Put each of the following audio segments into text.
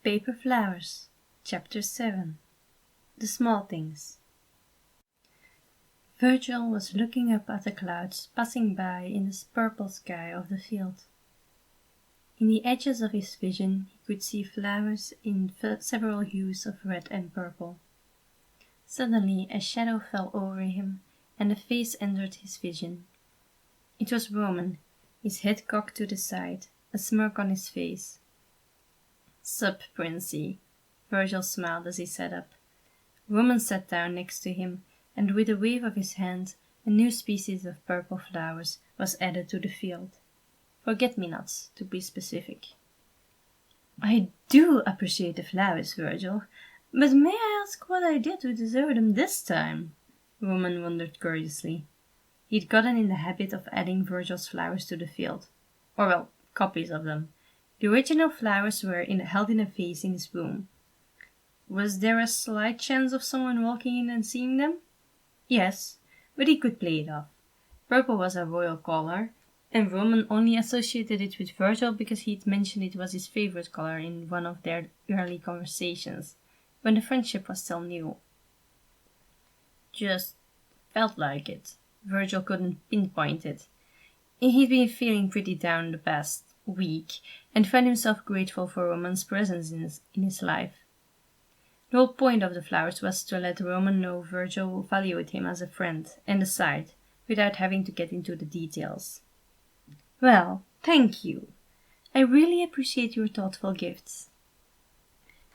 Paper Flowers, Chapter 7. The Small Things. Virgil was looking up at the clouds passing by in the purple sky of the field. In the edges of his vision he could see flowers in several hues of red and purple. Suddenly a shadow fell over him, and a face entered his vision. It was Roman, his head cocked to the side, a smirk on his face. "Sup, Princey," Virgil smiled as he sat up. Roman sat down next to him, and with a wave of his hand, a new species of purple flowers was added to the field. Forget-me-nots, to be specific. "I do appreciate the flowers, Virgil, but may I ask what I did to deserve them this time?" Roman wondered curiously. He'd gotten in the habit of adding Virgil's flowers to the field. Or well, copies of them. The original flowers were held in a vase in his room. Was there a slight chance of someone walking in and seeing them? Yes, but he could play it off. Purple was a royal color, and Roman only associated it with Virgil because he'd mentioned it was his favorite color in one of their early conversations, when the friendship was still new. Just felt like it. Virgil couldn't pinpoint it. He'd been feeling pretty down the past week, and found himself grateful for Roman's presence in his life. The whole point of the flowers was to let Roman know Virgil valued him as a friend and a side, without having to get into the details. "Well, thank you. I really appreciate your thoughtful gifts,"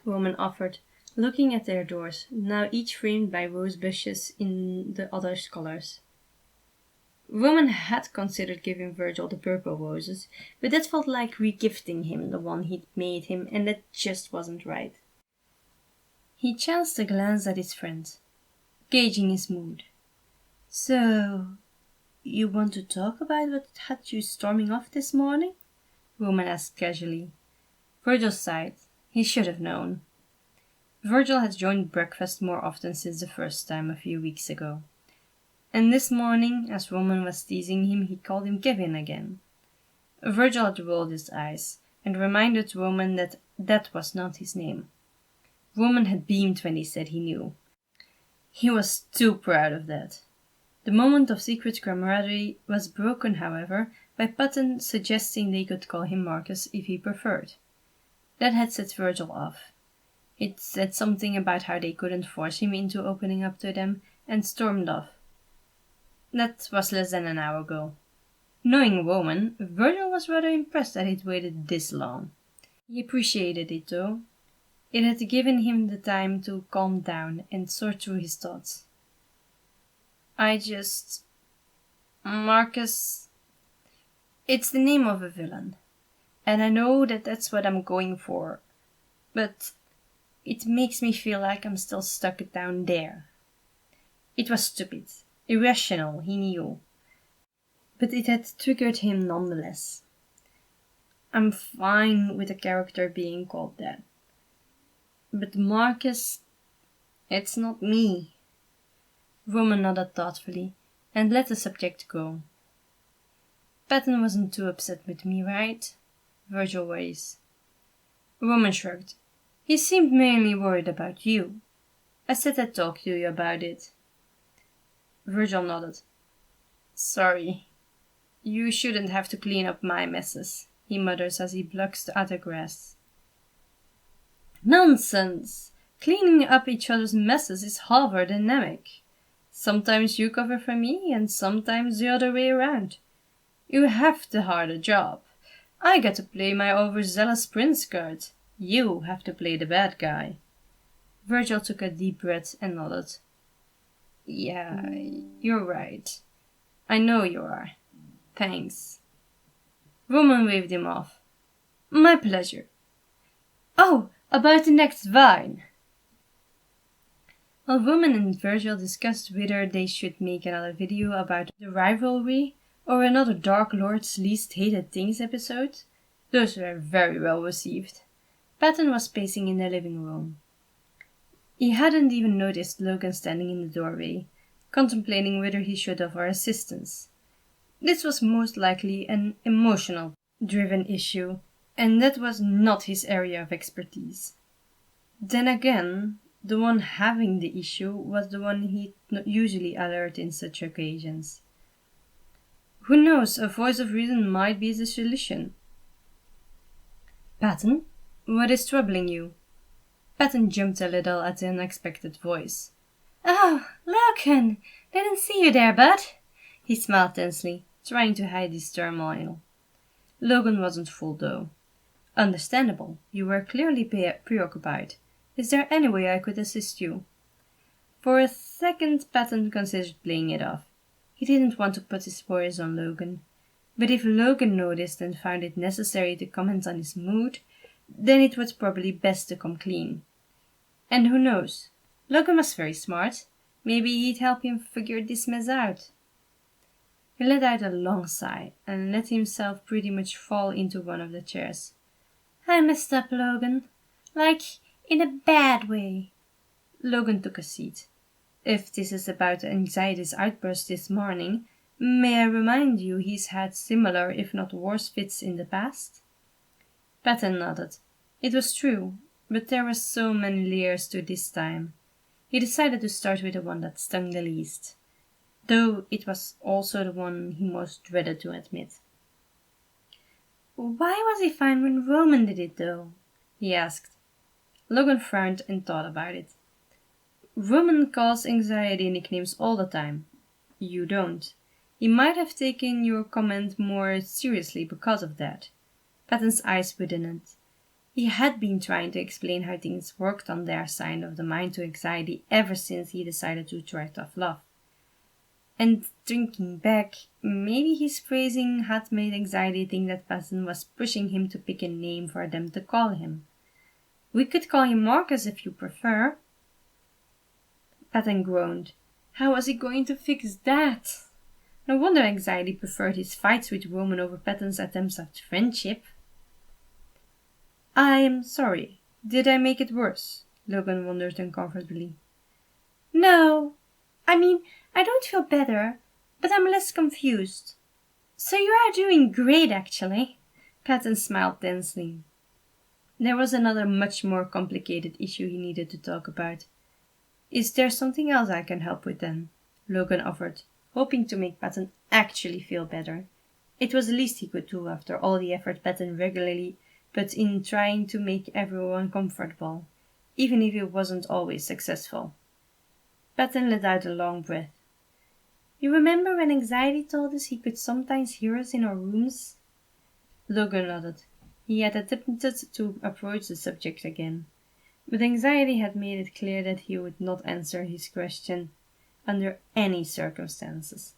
Roman offered, looking at their doors, now each framed by rose bushes in the other's colors. Roman had considered giving Virgil the purple roses, but that felt like regifting him the one he'd made him, and that just wasn't right. He chanced a glance at his friend, gauging his mood. "So, you want to talk about what had you storming off this morning?" Roman asked casually. Virgil sighed. He should have known. Virgil had joined breakfast more often since the first time a few weeks ago. And this morning, as Roman was teasing him, he called him Kevin again. Virgil had rolled his eyes, and reminded Roman that that was not his name. Roman had beamed when he said he knew. He was too proud of that. The moment of secret camaraderie was broken, however, by Patton suggesting they could call him Marcus if he preferred. That had set Virgil off. It said something about how they couldn't force him into opening up to them, and stormed off. That was less than an hour ago. Knowing Roman, Virgil was rather impressed that he'd waited this long. He appreciated it, though. It had given him the time to calm down and sort through his thoughts. Marcus... It's the name of a villain. And I know that that's what I'm going for. But it makes me feel like I'm still stuck down there. It was stupid. Irrational, he knew. But it had triggered him nonetheless. I'm fine with a character being called that. But Marcus, it's not me. Roman nodded thoughtfully, and let the subject go. Patton wasn't too upset with me, right? Virgil raised. Roman shrugged. He seemed mainly worried about you. I said I'd talk to you about it. Virgil nodded. "Sorry. You shouldn't have to clean up my messes," he mutters as he plucks at the grass. "Nonsense! Cleaning up each other's messes is half our dynamic. Sometimes you cover for me, and sometimes the other way around. You have the harder job. I get to play my overzealous prince card. You have to play the bad guy." Virgil took a deep breath and nodded. "Yeah, you're right. I know you are. Thanks." Roman waved him off. "My pleasure. Oh, about the next vine." While Roman and Virgil discussed whether they should make another video about the rivalry or another Dark Lord's Least Hated Things episode, those were very well received. Patton was pacing in the living room. He hadn't even noticed Logan standing in the doorway, contemplating whether he should offer assistance. This was most likely an emotional-driven issue, and that was not his area of expertise. Then again, the one having the issue was the one he'd not usually alert in such occasions. Who knows, a voice of reason might be the solution. Patton, what is troubling you? Patton jumped a little at the unexpected voice. Oh, Logan! Didn't see you there, bud. He smiled tensely, trying to hide his turmoil. Logan wasn't fooled, though. Understandable. You were clearly preoccupied. Is there any way I could assist you? For a second, Patton considered playing it off. He didn't want to put his worries on Logan. But if Logan noticed and found it necessary to comment on his mood, then it was probably best to come clean. And who knows? Logan was very smart. Maybe he'd help him figure this mess out. He let out a long sigh and let himself pretty much fall into one of the chairs. I messed up, Logan. Like, in a bad way. Logan took a seat. If this is about anxiety's outburst this morning, may I remind you he's had similar, if not worse, fits in the past? Patton nodded. It was true, but there were so many layers to this time. He decided to start with the one that stung the least, though it was also the one he most dreaded to admit. Why was he fine when Roman did it, though? He asked. Logan frowned and thought about it. Roman calls anxiety nicknames all the time. You don't. He might have taken your comment more seriously because of that. Patton's eyes widened. He had been trying to explain how things worked on their side of the mind to anxiety ever since he decided to try tough love. And thinking back, maybe his phrasing had made anxiety think that Patton was pushing him to pick a name for them to call him. We could call him Marcus if you prefer. Patton groaned. How was he going to fix that? No wonder anxiety preferred his fights with Roman over Patton's attempts at friendship. I am sorry. Did I make it worse? Logan wondered uncomfortably. No. I don't feel better, but I'm less confused. So you are doing great, actually. Patton smiled tensely. There was another much more complicated issue he needed to talk about. Is there something else I can help with then? Logan offered, hoping to make Patton actually feel better. It was the least he could do after all the effort Patton regularly put in trying to make everyone comfortable, even if it wasn't always successful. Patton let out a long breath. You remember when anxiety told us he could sometimes hear us in our rooms? Logan nodded. He had attempted to approach the subject again, but anxiety had made it clear that he would not answer his question under any circumstances.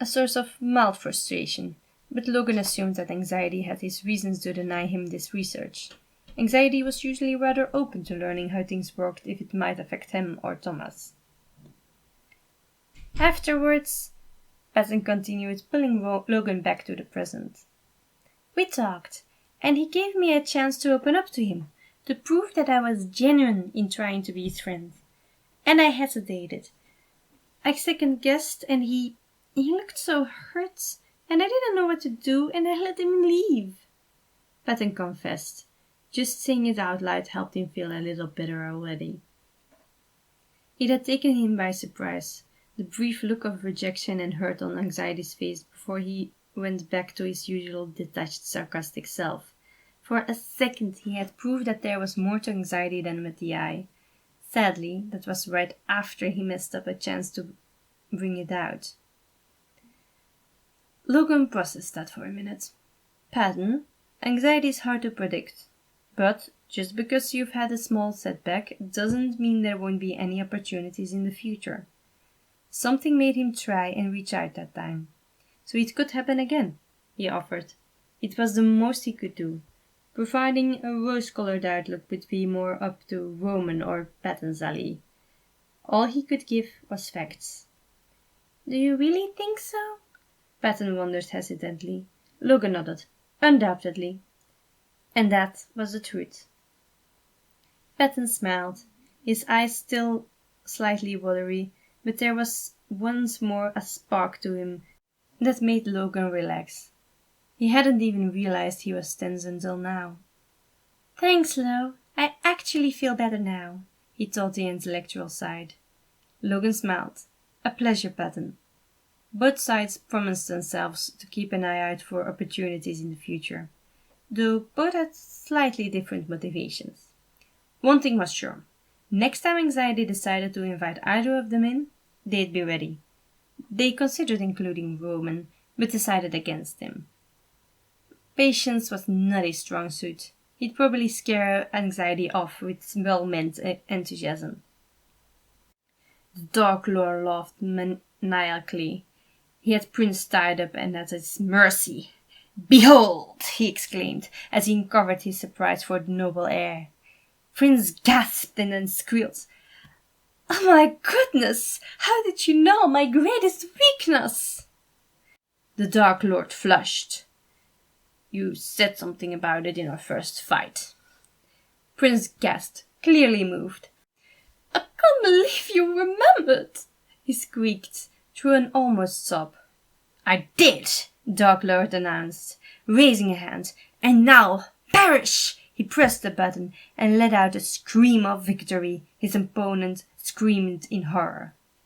A source of mild frustration, but Logan assumed that anxiety had his reasons to deny him this research. Anxiety was usually rather open to learning how things worked if it might affect him or Thomas. Afterwards, Patton continued, pulling Logan back to the present. We talked, and he gave me a chance to open up to him, to prove that I was genuine in trying to be his friend. And I hesitated. I second-guessed, and he looked so hurt, and I didn't know what to do, and I let him leave. Patton confessed. Just saying it out loud helped him feel a little better already. It had taken him by surprise, the brief look of rejection and hurt on Anxiety's face before he went back to his usual detached, sarcastic self. For a second he had proved that there was more to anxiety than met the eye. Sadly, that was right after he messed up a chance to bring it out. Logan processed that for a minute. Patton, anxiety is hard to predict. But just because you've had a small setback doesn't mean there won't be any opportunities in the future. Something made him try and reach out that time. So it could happen again, he offered. It was the most he could do. Providing a rose-colored outlook would be more up to Roman or Patton's alley. All he could give was facts. Do you really think so? Patton wondered hesitantly. Logan nodded. Undoubtedly. And that was the truth. Patton smiled, his eyes still slightly watery, but there was once more a spark to him that made Logan relax. He hadn't even realized he was tense until now. Thanks, Lo. I actually feel better now, he told the intellectual side. Logan smiled. A pleasure pattern. Both sides promised themselves to keep an eye out for opportunities in the future, though both had slightly different motivations. One thing was sure. Next time Anxiety decided to invite either of them in, they'd be ready. They considered including Roman, but decided against him. Patience was not his strong suit. He'd probably scare Anxiety off with well-meant enthusiasm. The Dark Lord laughed maniacally. He had Prince tied up and at his mercy. "Behold!" he exclaimed, as he uncovered his surprise for the noble heir. Prince gasped and then squealed. "Oh my goodness! How did you know my greatest weakness?" The Dark Lord flushed. "You said something about it in our first fight." Prince gasped, clearly moved. "I can't believe you remembered," he squeaked through an almost sob. "I did," Dark Lord announced, raising a hand. "And now, perish!" He pressed the button and let out a scream of victory. His opponent screamed in horror.